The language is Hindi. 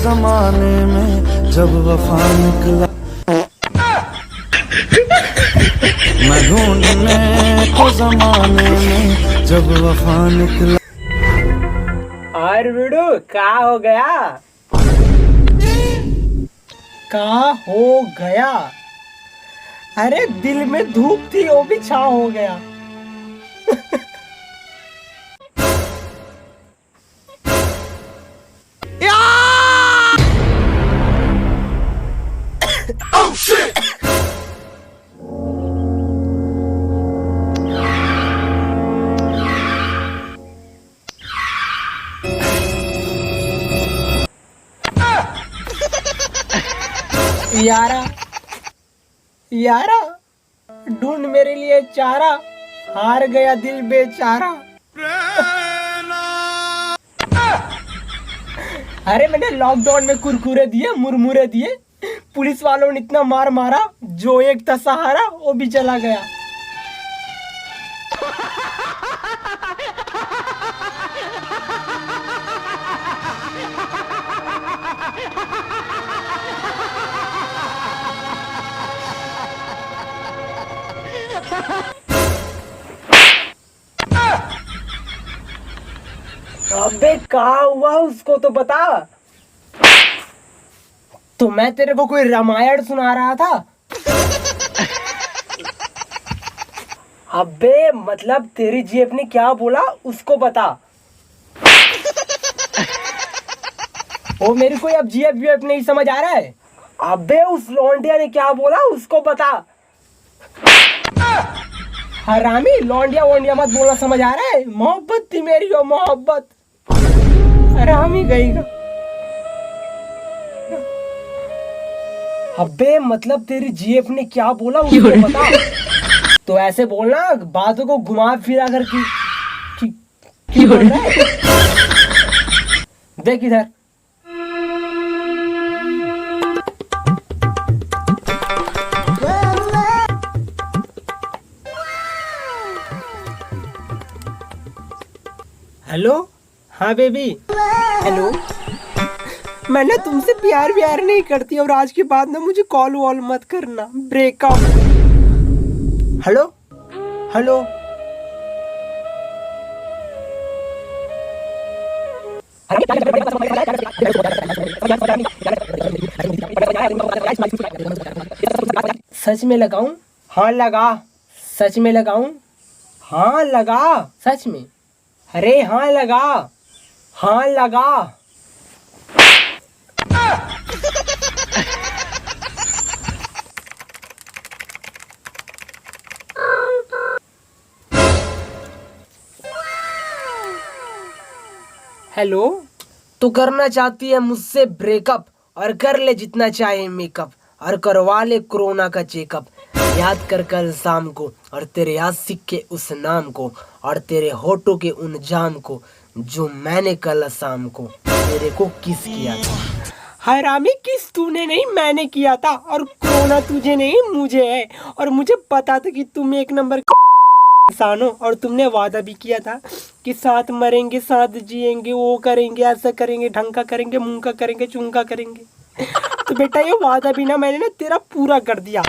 जमाने में जब वफा निकला, मैं ढूंढने को जमाने में जब वफा निकला। और बिडू क्या हो गया? क्या हो गया? अरे दिल में धूप थी वो भी छाव हो गया। Oh shit! यारा यारा ढूंढ मेरे लिए चारा, हार गया दिल बेचारा। अरे मैंने लॉकडाउन में कुरकुरे दिए, मुरमुरे दिए, पुलिस वालों ने इतना मार मारा, जो एक था सहारा वो भी चला गया। अबे कहाँ हुआ उसको तो बता। तो मैं तेरे को कोई रामायण सुना रहा था? अबे मतलब तेरी जीएफ ने क्या बोला उसको बता। वो मेरे को अब जीएफ वीएफ नहीं समझ आ रहा है। अबे उस लौंडिया ने क्या बोला उसको बता। हरामी लौंडिया वोंडिया मत बोलना, समझ आ रहा है? मोहब्बत थी मेरी वो मोहब्बत। हरामी गई। अबे मतलब तेरी जीएफ ने क्या बोला उसको बता। तो ऐसे बोलना, बातों को घुमा फिरा कर की बोल रहा है। देख इधर। हेलो, हाँ बेबी। हेलो, मैंने तुमसे प्यार व्यार नहीं करती और आज के बाद ना मुझे कॉल वॉल मत करना, ब्रेकअप। हेलो हेलो, सच में लगाऊं? हाँ लगा। सच में लगाऊं? हाँ लगा। सच में? अरे हाँ लगा। हाँ लगा। हेलो, तो करना चाहती है मुझसे ब्रेकअप और कर ले जितना चाहे मेकअप और करवा ले कोरोना का चेकअप। याद कर कल शाम को और तेरे आशिक के उस नाम को और तेरे होठों के उन जाम को जो मैंने कल शाम को तेरे को किस किया था। हरामी किस तूने नहीं मैंने किया था, और कोरोना तुझे नहीं मुझे है, और मुझे पता था कि तुम एक नंबर इंसान हो, और तुमने वादा भी किया था कि साथ मरेंगे साथ जिएंगे, वो करेंगे ऐसा करेंगे ढंग का करेंगे मुंह का करेंगे चुंग का करेंगे। तो बेटा ये वादा भी ना मैंने ना तेरा पूरा कर दिया।